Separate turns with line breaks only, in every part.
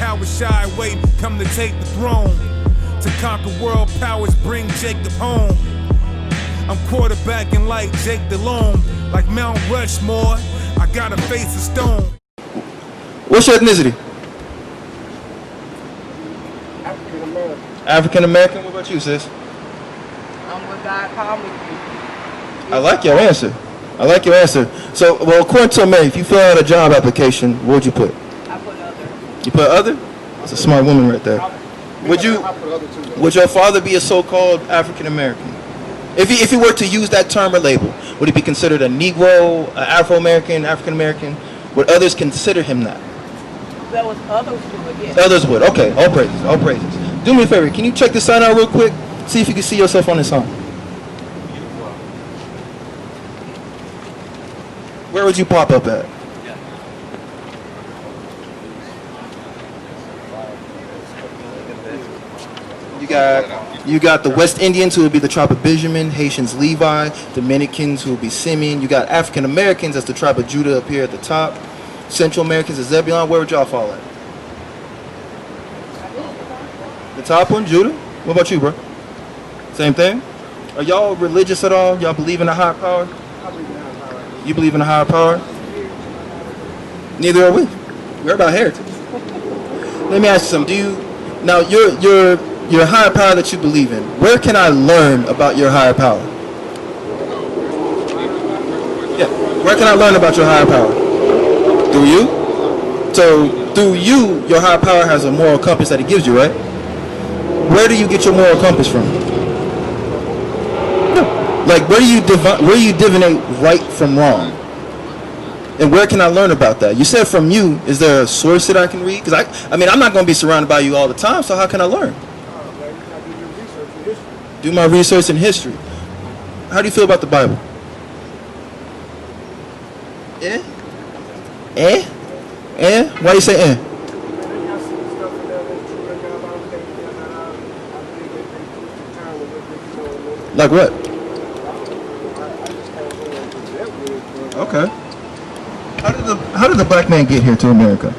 cowards shy away, come to take the throne. To conquer world powers, bring Jacob home. I'm quarterbacking like Jake Delhomme, like Mount Rushmore. I got a face of stone.
What's your ethnicity?
African American.
African American. What about you, sis?
I'm what God called me to be.
I like your answer. I like your answer. So, well, according to Mary, if you fill out a job application, what would you put?
I put other.
You put other? That's a smart woman right there. Would your father be a so-called African American? If he were to use that term or label, would he be considered a Negro, an Afro-American, African American? Would others consider him that?
There was others who would, yes.
Others would. Okay. All praises. All praises. Do me a favor. Can you check this sign out real quick? See if you can see yourself on this sign. Where would you pop up at? You got the West Indians, who would be the tribe of Benjamin, Haitians Levi, Dominicans, who would be Simeon. You got African Americans, that's the tribe of Judah up here at the top. Central Americans is Zebulon. Where would y'all fall at? The top one, Judah. What about you, bro? Same thing? Are y'all religious at all? Y'all believe in a higher power? You believe in a higher power? Neither are we. We're about heritage. Let me ask you something. Do you now your higher power that you believe in? Where can I learn about your higher power? Yeah. Where can I learn about your higher power? Through you? So through you, your higher power has a moral compass that it gives you, right? Where do you get your moral compass from? Like, where do you divinate right from wrong? And where can I learn about that? You said from you. Is there a source that I can read? Because I mean, I'm not going to be surrounded by you all the time, so how can I learn? Do my research in history. How do you feel about the Bible? Eh? Eh? Eh? Why you say eh? Like what? Okay. How did the black man get here to America?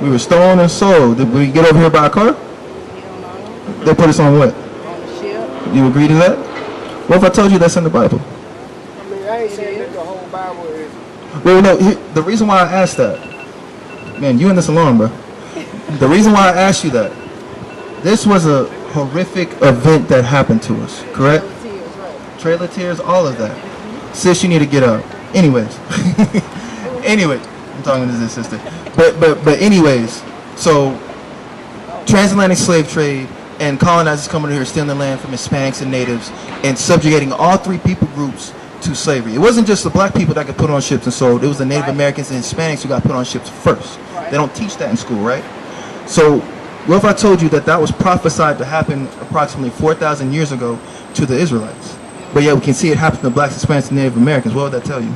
We were stolen and sold. Did we get over here by a car? They put us on what?
On the ship.
You agree to that? What if I told you that's in the Bible?
I mean, I ain't saying that the whole Bible is.
Well, no, the reason why I asked that, man, you in this alone, bro. The reason why I asked you that, this was a horrific event that happened to us, correct? Trailer tears, all of that. Sis, you need to get up. Anyways. Anyway, I'm talking to this sister. But anyways, so transatlantic slave trade and colonizers coming here stealing the land from Hispanics and natives and subjugating all three people groups to slavery. It wasn't just the black people that got put on ships and sold. It was the Native Americans and Hispanics who got put on ships first. They don't teach that in school, right? So what if I told you that that was prophesied to happen approximately 4,000 years ago to the Israelites? But yeah, we can see it happen to blacks, Hispanics, and Native Americans. What would that tell you?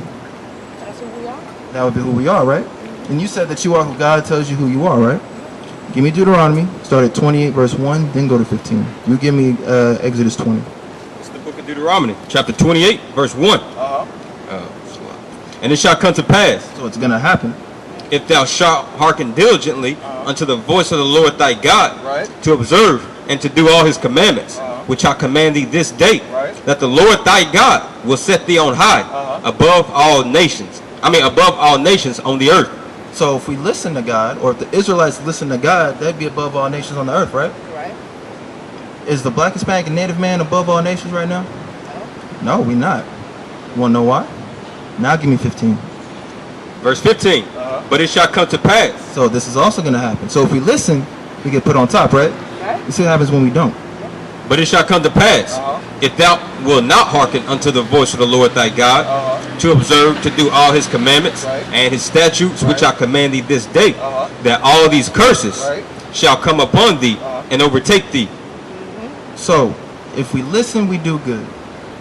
That's who we are.
That would be who we are, right? And you said that you are who God tells you who you are, right? Give me Deuteronomy, start at 28 verse 1, then go to 15. You give me Exodus 20.
It's the book of Deuteronomy, chapter 28, verse 1. And it shall come to pass.
So it's going to happen.
If thou shalt hearken diligently unto the voice of the Lord thy God, to observe and to do all his commandments, which I command thee this day, that the Lord thy God will set thee on high above all nations. Above all nations on the earth.
So if we listen to God, or if the Israelites listen to God, they'd be above all nations on the earth, right?
Right.
Is the black, Hispanic, and Native man above all nations right now? No, we not. You want to know why? Now give me 15.
Verse 15. But it shall come to pass.
So this is also going to happen. So if we listen, we get put on top, right? You see what happens when we don't.
But it shall come to pass, if thou wilt not hearken unto the voice of the Lord thy God, to observe, to do all his commandments and his statutes, which I command thee this day, that all these curses shall come upon thee and overtake thee.
So if we listen, we do good.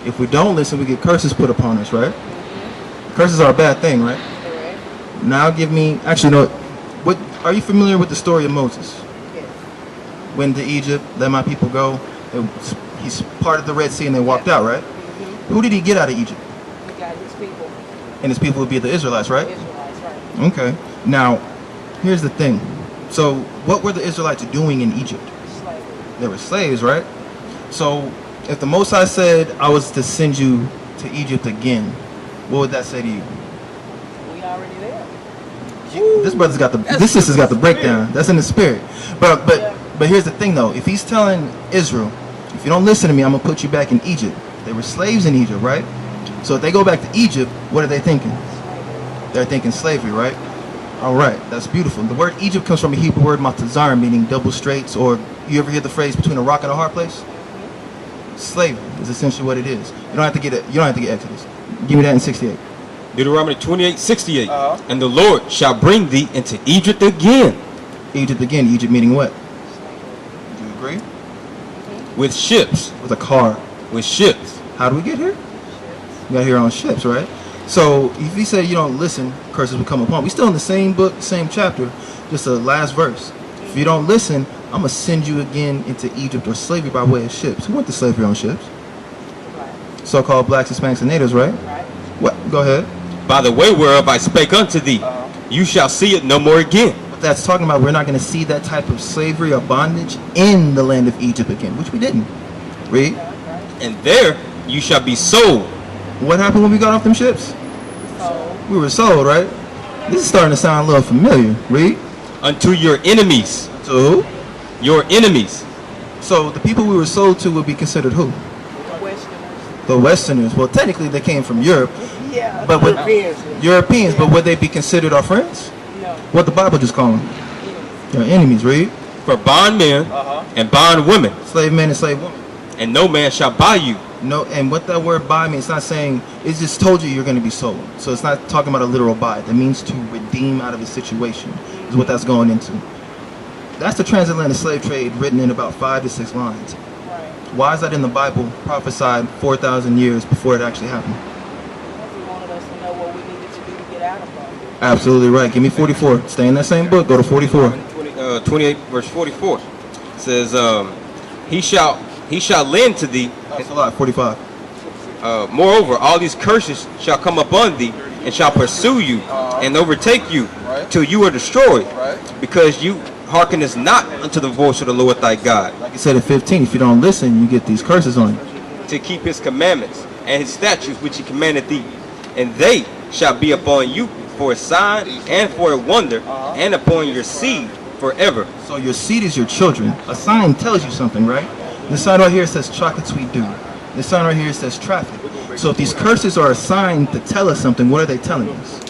If we don't listen, we get curses put upon us, right? Curses are a bad thing, right? Now give me, actually, no. What are you familiar with the story of Moses?
Yes.
Went to Egypt, let my people go. He's parted the Red Sea and they walked out, right? Who did he get out of Egypt?
He got his people.
And his people would be the Israelites, right?
Israelites, right.
Okay. Now, here's the thing. So, what were the Israelites doing in Egypt? They were slaves, right? So, if the Most High said, I was to send you to Egypt again, what would that say to you?
We already there.
This brother's got the, this sister's got the breakdown. That's in the spirit. But here's the thing, though. If he's telling Israel, if you don't listen to me, I'm going to put you back in Egypt. They were slaves in Egypt, right? So if they go back to Egypt, what are they thinking? They're thinking slavery, right? All right, that's beautiful. The word Egypt comes from a Hebrew word matazar, meaning double straights, or you ever hear the phrase between a rock and a hard place? Slavery is essentially what it is. You don't have to get it. You don't have to get Exodus. Give me that in 68.
Deuteronomy 28:68. And the Lord shall bring thee into Egypt again.
Egypt again. Egypt meaning what? Do you agree?
With ships.
With a car.
With ships.
How do we get here? We got here on ships, right? So if he said you don't listen, curses will come upon. We still in the same book, same chapter, just the last verse. If you don't listen, I'm gonna send you again into Egypt or slavery by way of ships. Who went to slavery on ships? So-called blacks, Hispanics, and natives, right? What? Go ahead.
By the way whereof I spake unto thee, you shall see it no more again.
But that's talking about we're not going to see that type of slavery or bondage in the land of Egypt again, which we didn't. Read.
And there you shall be sold.
What happened when we got off them ships? We were sold, right? This is starting to sound a little familiar. Read.
Unto your enemies.
To who?
Your enemies.
So the people we were sold to would be considered who? The Westerners. Well, technically they came from Europe.
Yeah.
But Europeans, but would they be considered our friends?
No.
What the Bible just call them? Your enemies, read.
For bondmen and bondwomen.
Slave men and slave women.
And no man shall buy you.
No, and what that word buy means, it's not saying, it's just told you you're going to be sold. So it's not talking about a literal buy. That means to redeem out of a situation is what that's going into. That's the transatlantic slave trade written in about 5 to 6 lines. Why is that in the Bible prophesied 4,000 years before it actually happened?
He wanted us to know what we needed to do to get out of bondage.
Absolutely right. Give me 44. Stay in that same book. Go to 44.
28 verse 44 says, he shall lend to thee.
That's a lot. 45.
Moreover, all these curses shall come upon thee, and shall pursue you, and overtake you, till you are destroyed, because you hearkenest not unto the voice of the Lord thy God.
Like I said at 15, if you don't listen, you get these curses on you.
To keep his commandments and his statutes which he commanded thee, and they shall be upon you for a sign and for a wonder, and upon your seed forever.
So your seed is your children. A sign tells you something, right? This sign right here says chocolate sweet dew. This sign right here says traffic. So if these curses are a sign to tell us something, what are they telling us?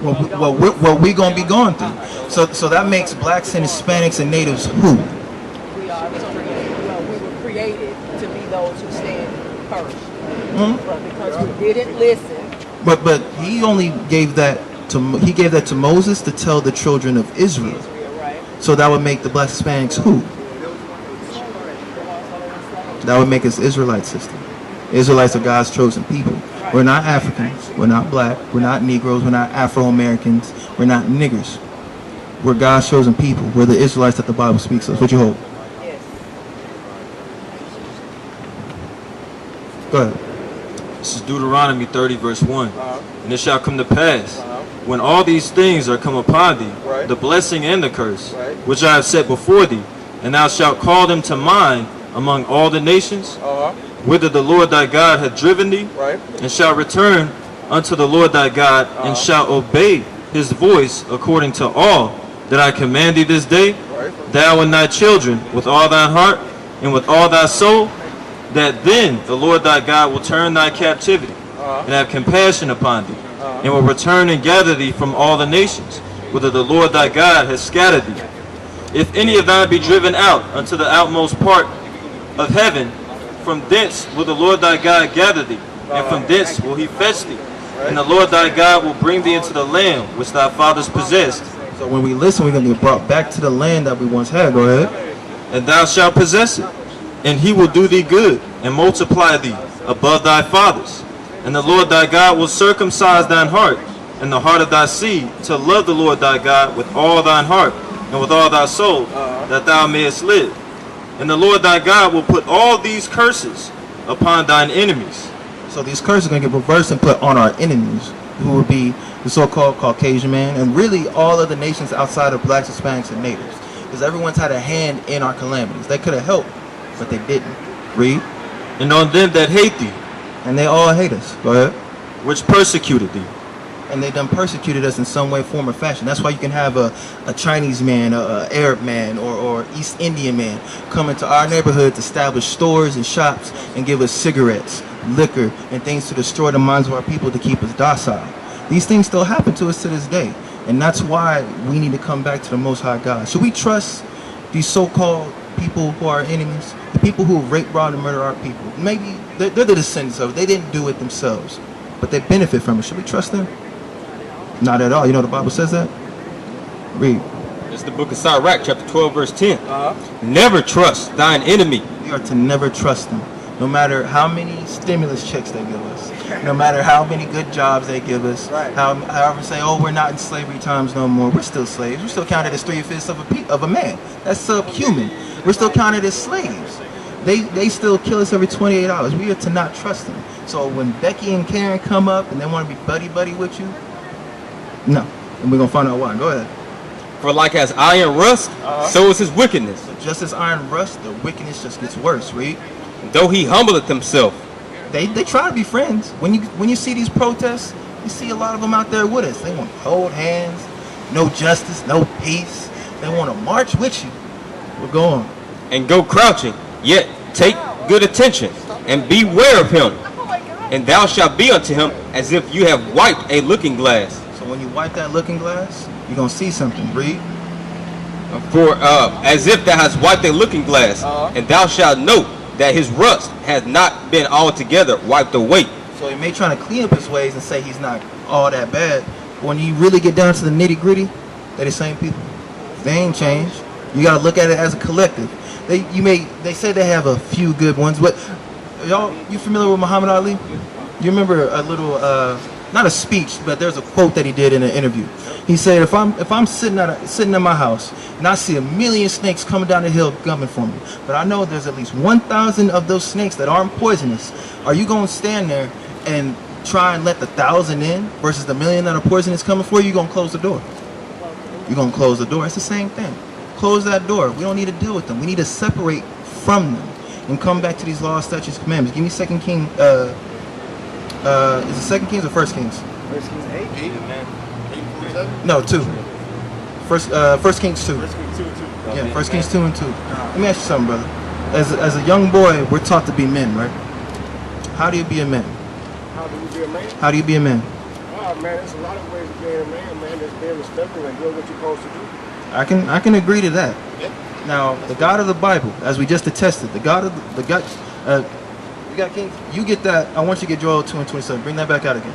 What we're going to be going through. So that makes blacks and Hispanics and natives who?
We are we were created to be those who stand first. But because we didn't listen.
But he only gave that to Moses to tell the children of Israel. So that would make the black Hispanics who? That would make us Israelite, sister. Israelites are God's chosen people. We're not Africans. We're not black. We're not Negroes. We're not Afro-Americans. We're not niggers. We're God's chosen people. We're the Israelites that the Bible speaks of. What you hold?
Yes.
Go ahead.
This is Deuteronomy 30 verse 1. And it shall come to pass, when all these things are come upon thee, the blessing and the curse, which I have set before thee, and thou shalt call them to mind among all the nations, whither the Lord thy God hath driven thee, and shall return unto the Lord thy God, and shall obey his voice according to all that I command thee this day, thou and thy children with all thy heart and with all thy soul, that then the Lord thy God will turn thy captivity and have compassion upon thee, and will return and gather thee from all the nations, whither the Lord thy God has scattered thee. If any of thine be driven out unto the outmost part of heaven, from thence will the Lord thy God gather thee, and from thence will he fetch thee. And the Lord thy God will bring thee into the land which thy fathers possessed.
So when we listen, we're going to be brought back to the land that we once had. Go ahead.
And thou shalt possess it, and he will do thee good, and multiply thee above thy fathers. And the Lord thy God will circumcise thine heart, and the heart of thy seed, to love the Lord thy God with all thine heart, and with all thy soul, that thou mayest live. And the Lord thy God will put all these curses upon thine enemies.
So these curses are going to get reversed and put on our enemies. who would be the so-called Caucasian man, and really all of the nations outside of blacks, Hispanics, and natives. Because everyone's had a hand in our calamities. They could have helped, but they didn't. Read.
And on them that hate thee,
And they all hate us. Go ahead.
which persecuted thee.
And they done persecuted us in some way, form, or fashion. That's why you can have a Chinese man, a Arab man, or East Indian man come into our neighborhoods, establish stores and shops, and give us cigarettes, liquor, and things to destroy the minds of our people to keep us docile. These things still happen to us to this day. And that's why we need to come back to the Most High God. Should we trust these so-called people who are enemies? The people who rape, rob, and murder our people? Maybe they're the descendants of it. They didn't do it themselves, but they benefit from it. Should we trust them? Not at all. You know the Bible says that? Read.
It's the book of SICARRI, chapter 12, verse 10. Never trust thine enemy.
We are to never trust them. No matter how many stimulus checks they give us, no matter how many good jobs they give us, however say, oh, we're not in slavery times no more. We're still slaves. We're still counted as 3/5 of a man. That's subhuman. We're still counted as slaves. They still kill us every 28 hours. We are to not trust them. So when Becky and Karen come up and they want to be buddy-buddy with you, no. And we're going to find out why. Go ahead.
For like as iron rust, so is his wickedness.
So just as iron rust, the wickedness just gets worse. Read.
Though he humbleth himself.
They try to be friends. When you see these protests, you see a lot of them out there with us. They want to hold hands, no justice, no peace. They want to march with you. We're going.
And go crouching, yet take good attention, and beware of him. And thou shalt be unto him as if you have wiped a looking glass.
So when you wipe that looking glass, you're going to see something. Read.
For as if thou hast wiped a looking glass, and thou shalt know that his rust has not been altogether wiped away.
So he may try to clean up his ways and say he's not all that bad. But when you really get down to the nitty gritty, they're the same people. They ain't changed. You got to look at it as a collective. They say they have a few good ones, but you familiar with Muhammad Ali? You remember a little, not a speech, but there's a quote that he did in an interview. He said, if I'm sitting in my house and I see 1,000,000 snakes coming down the hill coming for me, but I know there's at least 1,000 of those snakes that aren't poisonous, are you going to stand there and try and let the 1,000 in versus the 1,000,000 that are poisonous coming for you? You're going to close the door. You're going to close the door. It's the same thing. Close that door. We don't need to deal with them. We need to separate from them and come back to these laws, statutes, commandments. Give me 2 Kings. Is it 2 Kings or 1 Kings?
1 Kings 8.
No, 2. First Kings 2. Yeah, 1 Kings 2 and 2. Let me ask you something, brother. As a young boy, we're taught to be men, right? How do you be a man?
How do you be a man?
How do you be a man?
Oh, man, there's a lot of ways of being a man, man. Just being respectful and doing what you're supposed to do.
I can agree to that. Now, the God of the Bible, as we just attested, you got King, you get that. I want you to get Joel 2 and 27. Bring that back out again.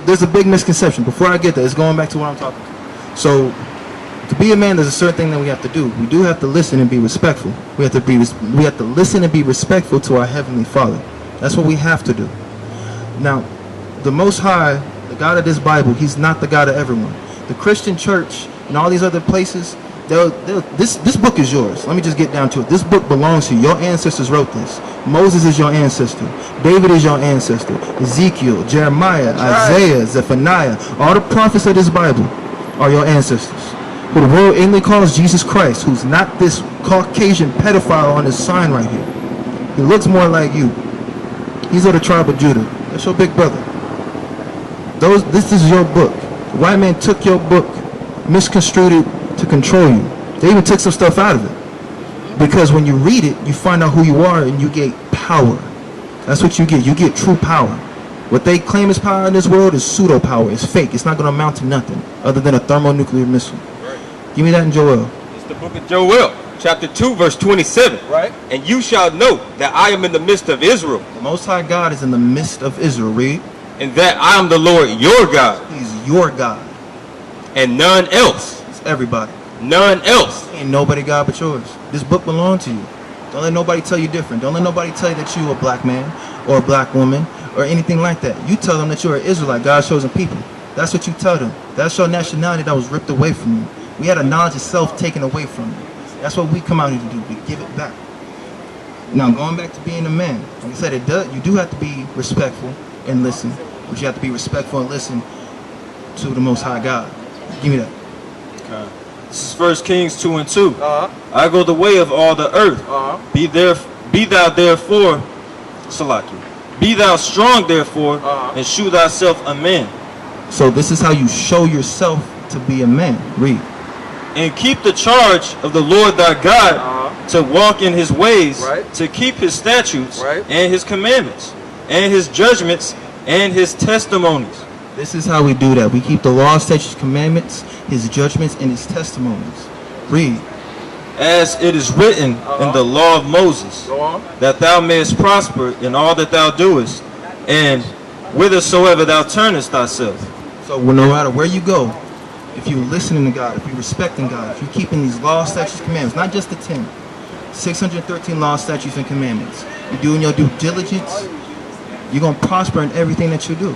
There's a big misconception. Before I get that, it's going back to what I'm talking to. So, to be a man, there's a certain thing that we have to do. We do have to listen and be respectful. We have to listen and be respectful to our Heavenly Father. That's what we have to do. Now, the Most High, the God of this Bible, He's not the God of everyone. The Christian church and all these other places, this book is yours. Let me just get down to it. This book belongs to you. Your ancestors wrote this. Moses is your ancestor. David is your ancestor. Ezekiel, Jeremiah, Isaiah, Zephaniah, all the prophets of this Bible are your ancestors. Who the world inly calls Jesus Christ, who's not this Caucasian pedophile on his sign right here. He looks more like you. He's of the tribe of Judah. That's your big brother. This is your book. The white man took your book, misconstrued it to control you. They even took some stuff out of it. Because when you read it, you find out who you are and you get power. That's what you get. You get true power. What they claim is power in this world is pseudo power. It's fake. It's not going to amount to nothing other than a thermonuclear missile. Right. Give me that in Joel.
It's the book of Joel, chapter 2, verse 27.
Right.
And you shall know that I am in the midst of Israel.
The Most High God is in the midst of Israel. Read.
And that I am the Lord your God.
He's your God.
And none else.
It's everybody.
None else.
Ain't nobody God but yours. This book belongs to you. Don't let nobody tell you different. Don't let nobody tell you that you a black man or a black woman or anything like that. You tell them that you're an Israelite, God's chosen people. That's what you tell them. That's your nationality that was ripped away from you. We had a knowledge of self taken away from you. That's what we come out here to do. We give it back. Now, going back to being a man, like I said, you do have to be respectful and listen. but you have to be respectful and listen to the Most High God. Give me that.
Okay. This is 1 Kings 2 and 2. I go the way of all the earth. Be thou therefore, Salaki. Be thou strong therefore, and shew thyself a man.
So this is how you show yourself to be a man. Read.
And keep the charge of the Lord thy God, to walk in his ways, to keep his statutes, and his commandments, and his judgments, and his testimonies.
This is how we do that. We keep the law, statutes, commandments, his judgments, and his testimonies. Read.
As it is written in the law of Moses, that thou mayest prosper in all that thou doest, and whithersoever thou turnest thyself.
So no matter where you go, if you're listening to God, if you're respecting God, if you're keeping these laws, statutes, commandments, not just the 10, 613 laws, statutes, and commandments, you're doing your due diligence, you're going to prosper in everything that you do.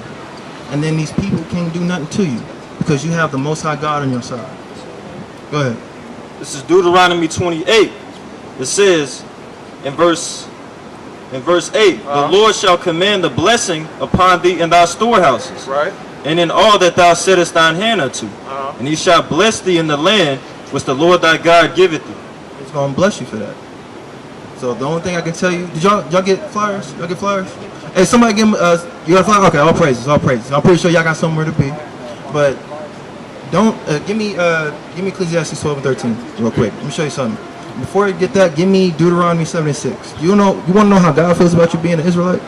And then these people can't do nothing to you because you have the Most High God on your side. Go ahead.
This is Deuteronomy 28. It says in verse 8, the Lord shall command the blessing upon thee in thy storehouses, and in all that thou settest thine hand unto. And he shall bless thee in the land which the Lord thy God giveth thee.
He's going to bless you for that. So the only thing I can tell you, did y'all get flyers? Y'all get flyers? Hey, somebody give me, you got a flyer? Okay, all praises, all praises. I'm pretty sure y'all got somewhere to be. But don't, give me Ecclesiastes 12 and 13 real quick. Let me show you something. Before you get that, give me Deuteronomy 7 and 6. You want to know how God feels about you being an Israelite?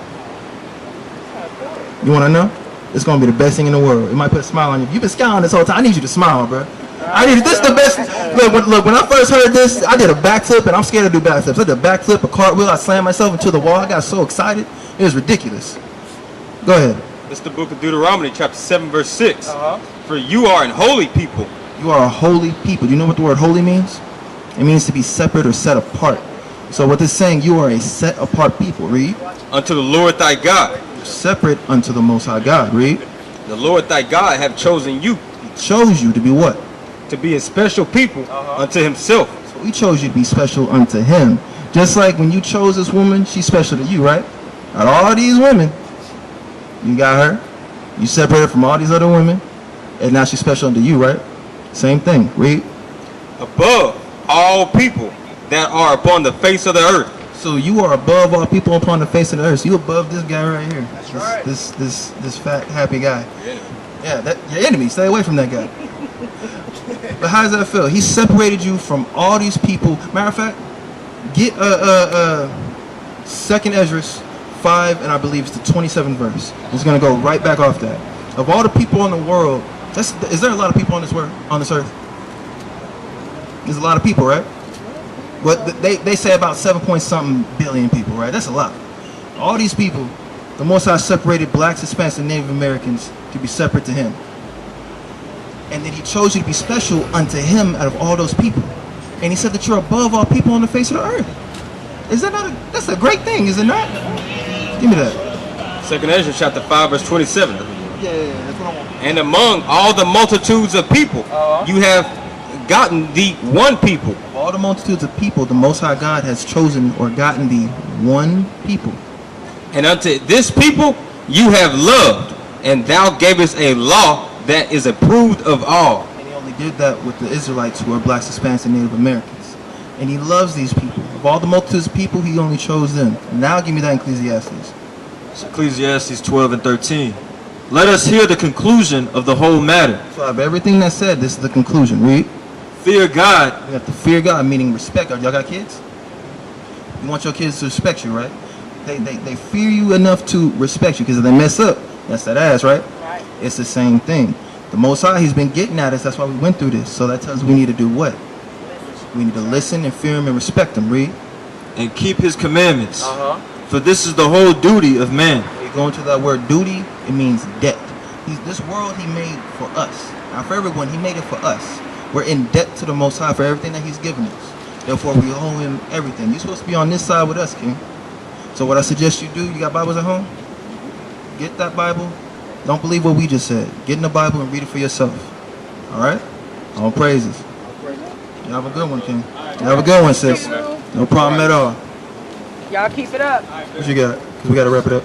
You want to know? It's going to be the best thing in the world. It might put a smile on you. You've been smiling this whole time. I need you to smile, bro. This is the best. Look, when I first heard this, I did a backflip, and I'm scared to do backflips. I did a backflip, a cartwheel. I slammed myself into the wall. I got so excited. It was ridiculous. Go ahead.
It's the book of Deuteronomy, chapter 7, verse 6. For you are an holy people.
You are a holy people. Do you know what the word holy means? It means to be separate or set apart. So what this is saying, you are a set apart people. Read.
Unto the Lord thy God.
Separate unto the Most High God. Read.
The Lord thy God have chosen you.
He chose you to be what?
To be a special people unto himself.
So he chose you to be special unto him. Just like when you chose this woman, she's special to you, right? Out of all these women, you got her. You separated from all these other women, and now she's special unto you, right? Same thing. Read.
Above all people that are upon the face of the earth.
So you are above all people upon the face of the earth. So you above this guy right here. That's right. This fat, happy guy. Yeah, your enemy. Stay away from that guy. But how does that feel? He separated you from all these people. Matter of fact, get 2nd Esdras 5, and I believe it's the 27th verse. It's going to go right back off that. Of all the people in the world, is there a lot of people on this earth? There's a lot of people, right? But they say about 7-point-something billion people, right? That's a lot. All these people, the Most High separated blacks, Hispanics, and Native Americans to be separate to him. And then he chose you to be special unto him out of all those people. And he said that you're above all people on the face of the earth. Is that not that's a great thing, is it not? Give me that.
2nd Ezra chapter 5 verse 27.
Yeah, that's what I want.
And among all the multitudes of people, you have gotten the one people.
Of all the multitudes of people, the Most High God has chosen or gotten the one people.
And unto this people you have loved, and thou gavest a law that is approved of all.
And he only did that with the Israelites, who are blacks, Hispanics, and Native Americans. And he loves these people. Of all the multitudes of people, he only chose them. Now give me that in Ecclesiastes.
It's Ecclesiastes 12 and 13. Let us hear the conclusion of the whole matter.
So out of everything that's said, this is the conclusion. Read.
Fear God.
You have to fear God, meaning respect. Y'all got kids? You want your kids to respect you, right? They fear you enough to respect you, because if they mess up, that's that ass, right?
Right.
It's the same thing. The Most High, he's been getting at us. That's why we went through this. So that tells us we need to do what? We need to listen and fear him and respect him. Read.
And keep his commandments. For this is the whole duty of man.
You go into that word duty, it means debt. This world he made for us. Now for everyone, he made it for us. We're in debt to the Most High for everything that he's given us. Therefore, we owe him everything. You're supposed to be on this side with us, King. So what I suggest you do, you got Bibles at home? Get that Bible. Don't believe what we just said. Get in the Bible and read it for yourself. All right? All praises. You have a good one, King. You have a good one, sis. No problem at all.
Y'all keep it up.
What you got? Because we got to wrap it up.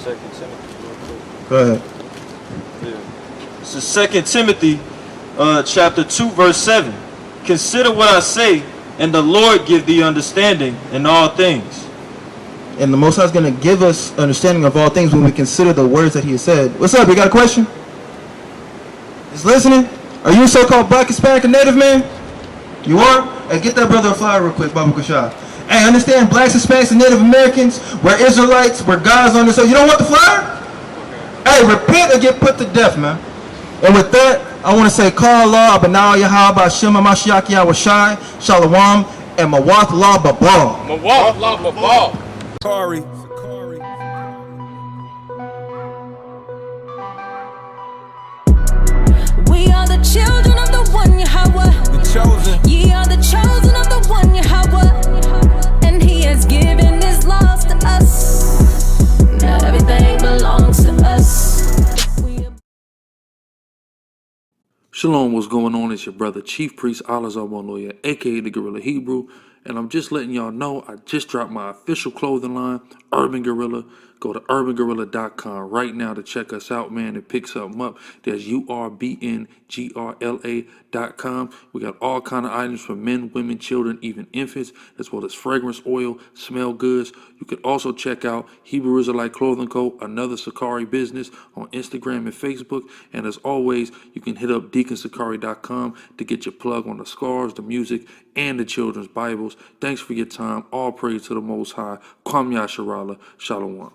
2 Timothy.
Go ahead.
This is 2 Timothy chapter 2, verse 7. Consider what I say, and the Lord give thee understanding in all things.
And the Most High is going to give us understanding of all things when we consider the words that he has said. What's up? You got a question? Just listening? Are you a so-called black, Hispanic, or native man? You are? Hey, get that brother a flyer real quick, Baba Kushah. Hey, understand blacks, Hispanics, and Native Americans, we're Israelites, we're guys on this. So you don't want the flyer? Hey, repent or get put to death, man. And with that, I want to say, Call Allah, Abanal Yahaba, Shema Mashiach Yahweh, Shalom, and Mawath La Babal.
Mawath La Babal.
SICARRI.
We are the children of the one Yahweh.
The chosen.
Ye are the chosen of the one Yahweh. And he has given his laws to us. Now everything belongs to us.
Shalom, what's going on? It's your brother Chief Priest Allah Lawyer, aka the Gorilla Hebrew, and I'm just letting y'all know I just dropped my official clothing line, Urban Gorilla. Go to urbangorilla.com right now to check us out, man, and pick something up. There's urbngrla.com. We got all kind of items for men, women, children, even infants, as well as fragrance oil, smell goods. You can also check out Hebrew Israelite Clothing Co., another SICARRI business, on Instagram and Facebook. And as always, you can hit up deaconsicari.com to get your plug on the scarves, the music, and the children's Bibles. Thanks for your time. All praise to the Most High. Kwam Yasharala. Shalom.